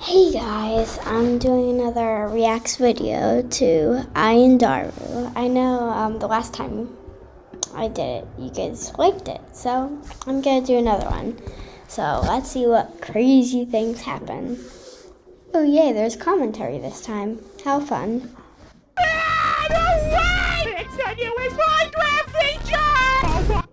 Hey guys, I'm doing another reacts video to Ayundaru. I know the last time I did it, you guys liked it, so I'm gonna do another one. So let's see what crazy things happen. Oh yay, there's commentary this time. How fun. It's the newest Minecraft feature!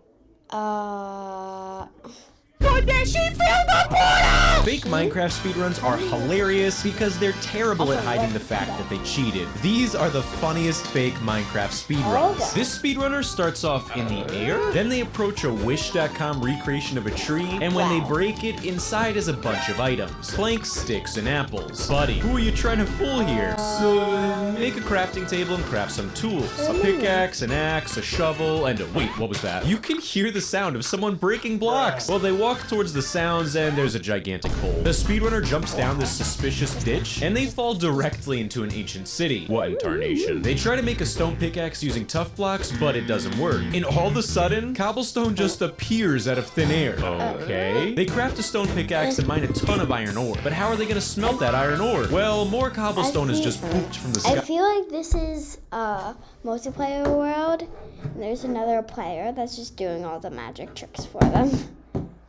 Did she fill the portal? Fake Minecraft speedruns are hilarious because they're terrible at hiding the fact that they cheated. These are the funniest fake Minecraft speedruns. This speedrunner starts off in the air, then they approach a Wish.com recreation of a tree, and when they break it, inside is a bunch of items. Planks, sticks, and apples. Buddy, who are you trying to fool here? So, make a crafting table and craft some tools. A pickaxe, an axe, a shovel, and wait, what was that? You can hear the sound of someone breaking blocks. Well, they walk towards the sounds and there's a gigantic hole. The speedrunner jumps down this suspicious ditch and they fall directly into an ancient city. What in tarnation? They try to make a stone pickaxe using tough blocks, but it doesn't work. And all of a sudden, cobblestone just appears out of thin air. Okay. They craft a stone pickaxe and mine a ton of iron ore. But how are they gonna smelt that iron ore? Well, more cobblestone is just pooped from the sky. I feel like this is a multiplayer world, and there's another player that's just doing all the magic tricks for them.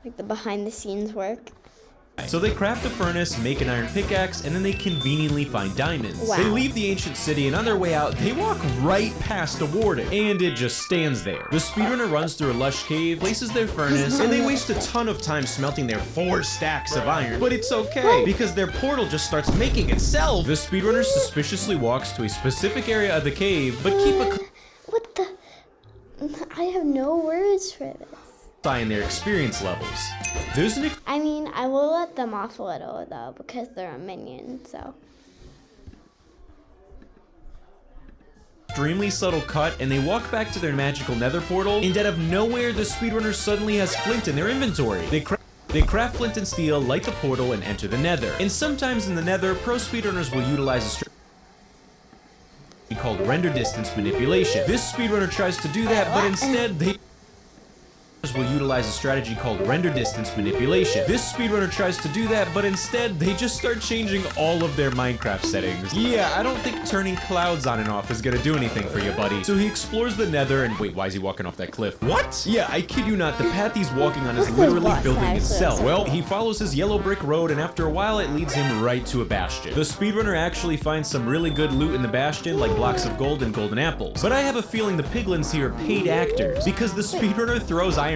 Like the behind the scenes work. So they craft a furnace, make an iron pickaxe, and then they conveniently find diamonds. Wow. They leave the ancient city, and on their way out, they walk right past a warden, and it just stands there. The speedrunner runs through a lush cave, places their furnace, and they waste a ton of time smelting their 4 stacks of iron. But it's okay, because their portal just starts making itself. The speedrunner suspiciously walks to a specific area of the cave, but keep a What the? I have no words for this. eye on their experience levels. There's an I mean, I will let them off a little though, because they're a minion, so. extremely subtle cut, and they walk back to their magical nether portal, and out of nowhere, the speedrunner suddenly has flint in their inventory. They craft flint and steel, light the portal, and enter the nether. And sometimes in the nether, pro speedrunners will utilize a strategy called render distance manipulation. This speedrunner tries to do that, but instead they will utilize a strategy called render distance manipulation. This speedrunner tries to do that, but instead they just start changing all of their Minecraft settings. Yeah, I don't think turning clouds on and off is gonna do anything for you, buddy. So he explores the nether and wait, why is he walking off that cliff? What? Yeah, I kid you not, the path he's walking on is literally building itself. Well, he follows his yellow brick road and after a while it leads him right to a bastion. The speedrunner actually finds some really good loot in the bastion, like blocks of gold and golden apples. But I have a feeling the piglins here are paid actors because the speedrunner throws iron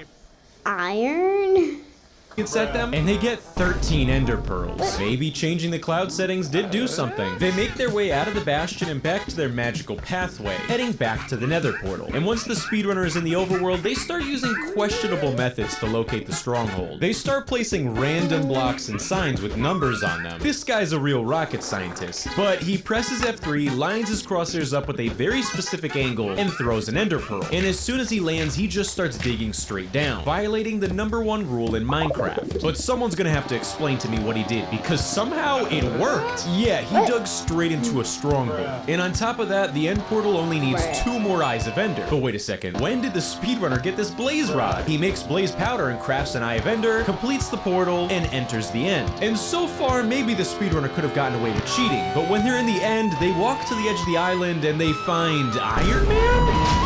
at them, and they get 13 ender pearls. Maybe changing the cloud settings did do something. They make their way out of the bastion and back to their magical pathway, heading back to the nether portal. And once the speedrunner is in the overworld, they start using questionable methods to locate the stronghold. They start placing random blocks and signs with numbers on them. This guy's a real rocket scientist. But he presses F3, lines his crosshairs up with a very specific angle, and throws an ender pearl. And as soon as he lands, he just starts digging straight down, violating the #1 rule in Minecraft. But someone's gonna have to explain to me what he did, because somehow it worked. Yeah, he dug straight into a stronghold. And on top of that, the end portal only needs 2 more eyes of ender. But wait a second, when did the speedrunner get this blaze rod? He makes blaze powder and crafts an eye of ender, completes the portal, and enters the end. And so far, maybe the speedrunner could have gotten away with cheating, but when they're in the end, they walk to the edge of the island and they find Iron Man?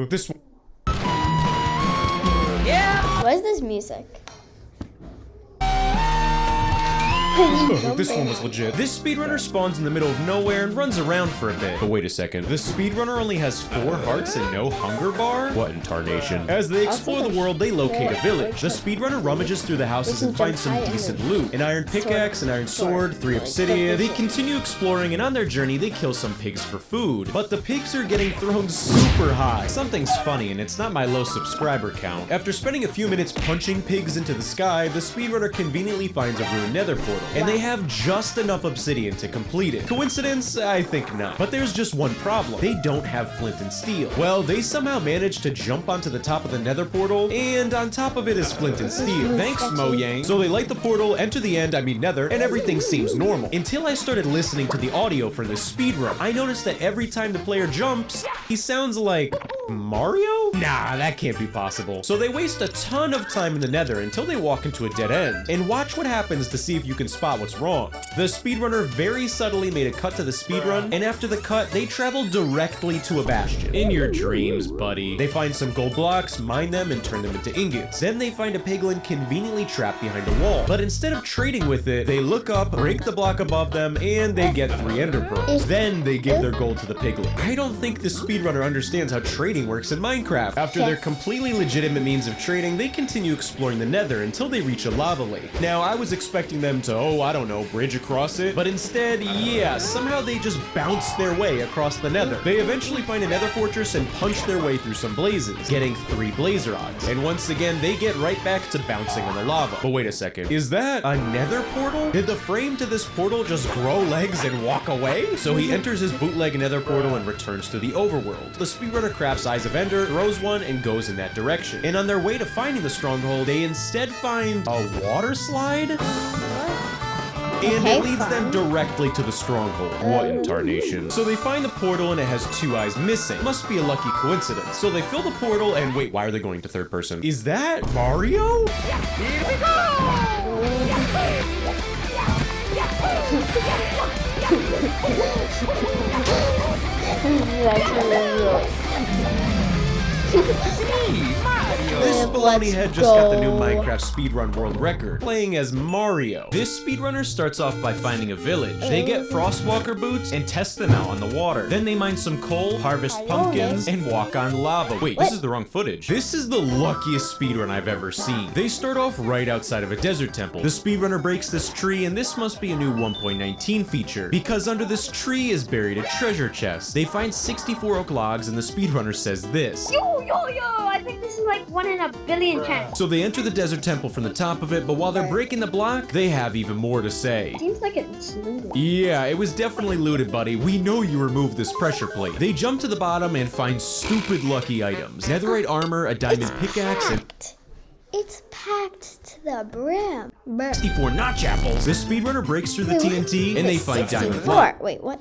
This one. Yeah. What is this music? This one was legit. This speedrunner spawns in the middle of nowhere and runs around for a bit. But wait a second, the speedrunner only has 4 hearts and no hunger bar? What in tarnation? As they explore the world, they locate a village. The speedrunner rummages through the houses and finds some decent loot. An iron pickaxe, an iron sword, 3 obsidian. They continue exploring and on their journey, they kill some pigs for food. But the pigs are getting thrown super high. Something's funny and it's not my low subscriber count. After spending a few minutes punching pigs into the sky, the speedrunner conveniently finds a ruined nether portal. and they have just enough obsidian to complete it. Coincidence? I think not. But there's just one problem. They don't have flint and steel. Well, they somehow managed to jump onto the top of the nether portal, and on top of it is flint and steel. Thanks, Mojang. So they light the portal, enter the nether, and everything seems normal. Until I started listening to the audio for this speedrun, I noticed that every time the player jumps, he sounds like Mario? Nah, that can't be possible. So they waste a ton of time in the nether until they walk into a dead end. And watch what happens to see if you can spot what's wrong. The speedrunner very subtly made a cut to the speedrun, and after the cut, they travel directly to a bastion. In your dreams, buddy. They find some gold blocks, mine them, and turn them into ingots. Then they find a piglin conveniently trapped behind a wall. But instead of trading with it, they look up, break the block above them, and they get 3 ender pearls. Then they give their gold to the piglin. I don't think the speedrunner understands how trading works in Minecraft. After their completely legitimate means of trading, they continue exploring the nether until they reach a lava lake. Now, I was expecting them to, I don't know, bridge across it, but instead, yeah, somehow they just bounce their way across the nether. They eventually find a nether fortress and punch their way through some blazes, getting 3 blaze rods. And once again, they get right back to bouncing on the lava. But wait a second, is that a nether portal? Did the frame to this portal just grow legs and walk away? So he enters his bootleg nether portal and returns to the overworld. The speedrunner crafts Eyes of Ender, throws one, and goes in that direction. And on their way to finding the stronghold, they instead find a water slide? And it leads them directly to the stronghold. What in tarnation? So they find the portal and it has 2 eyes missing. Must be a lucky coincidence. So they fill the portal and wait, why are they going to third person? Is that Mario? Here we go! This baloney head just got the new Minecraft speedrun world record, playing as Mario. This speedrunner starts off by finding a village. They get Frostwalker boots and test them out on the water. Then they mine some coal, harvest pumpkins, and walk on lava. Wait, this is the wrong footage. This is the luckiest speedrun I've ever seen. They start off right outside of a desert temple. The speedrunner breaks this tree, and this must be a new 1.19 feature, because under this tree is buried a treasure chest. They find 64 oak logs, and the speedrunner says this. Yo, I think this is like 1 in a billion chance. So they enter the desert temple from the top of it, but while they're breaking the block, they have even more to say. Seems like it's looted. Yeah, it was definitely looted, buddy. We know you removed this pressure plate. They jump to the bottom and find stupid lucky items. Netherite armor, a diamond pickaxe, and it's packed to the brim. 64 notch apples. The speedrunner breaks through the TNT and they find diamond block. Wait, what?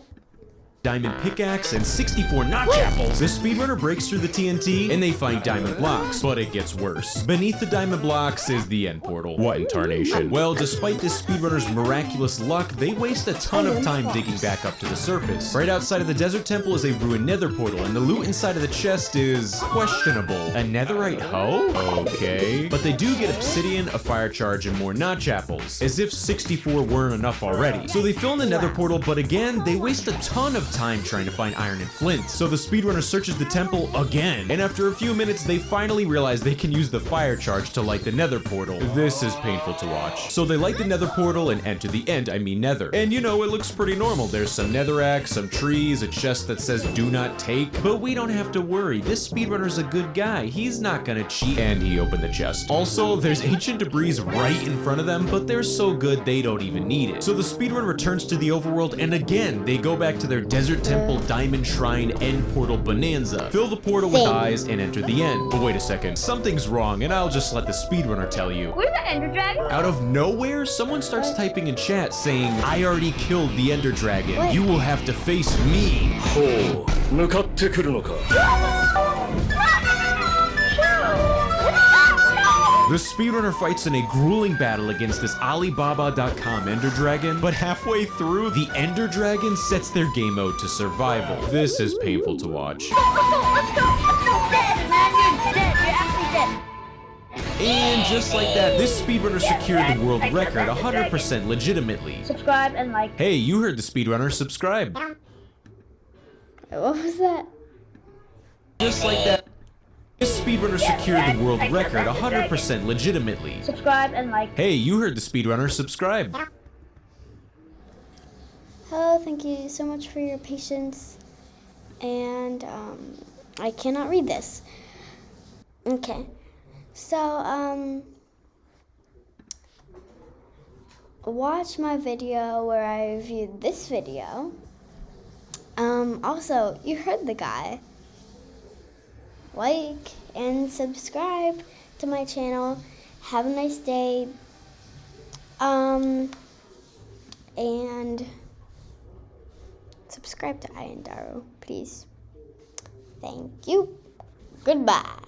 Diamond pickaxe and 64 notch apples. The speedrunner breaks through the TNT and they find diamond blocks, but it gets worse. Beneath the diamond blocks is the end portal. What in tarnation? Well, despite this speedrunner's miraculous luck, they waste a ton of time digging back up to the surface. Right outside of the desert temple is a ruined nether portal, and the loot inside of the chest is questionable. A netherite hoe? Okay. But they do get obsidian, a fire charge, and more notch apples, as if 64 weren't enough already. So they fill in the nether portal, but again, they waste a ton of time trying to find iron and flint. So the speedrunner searches the temple again, and after a few minutes, they finally realize they can use the fire charge to light the nether portal. This is painful to watch. So they light the nether portal and enter the nether. And you know, it looks pretty normal. There's some netherrack, some trees, a chest that says do not take, but we don't have to worry. This speedrunner's a good guy. He's not gonna cheat. And he opened the chest. Also, there's ancient debris right in front of them, but they're so good they don't even need it. So the speedrunner returns to the overworld, and again, they go back to their desert temple, diamond shrine, end portal bonanza. Fill the portal with eyes and enter the end. But wait a second, something's wrong, and I'll just let the speedrunner tell you. Where's the ender dragon? Out of nowhere, someone starts typing in chat saying, I already killed the ender dragon. You will have to face me. Oh, 向かってくるのか。 The speedrunner fights in a grueling battle against this Alibaba.com Ender Dragon, but halfway through, the Ender Dragon sets their game mode to survival. This is painful to watch. Let's go! Dead, man, you're dead. You're actually dead. And just like that, this speedrunner secured the world record 100% legitimately. Subscribe and like. Hey, you heard the speedrunner, subscribe. What was that? Just like that. This speedrunner secured the world record 100% legitimately. Subscribe and like. Hey, you heard the speedrunner, subscribe. Hello, thank you so much for your patience. And I cannot read this. Okay. So watch my video where I reviewed this video. Also, you heard the guy. Like and subscribe to my channel. Have a nice day. And subscribe to Ayundaru, please. Thank you. Goodbye.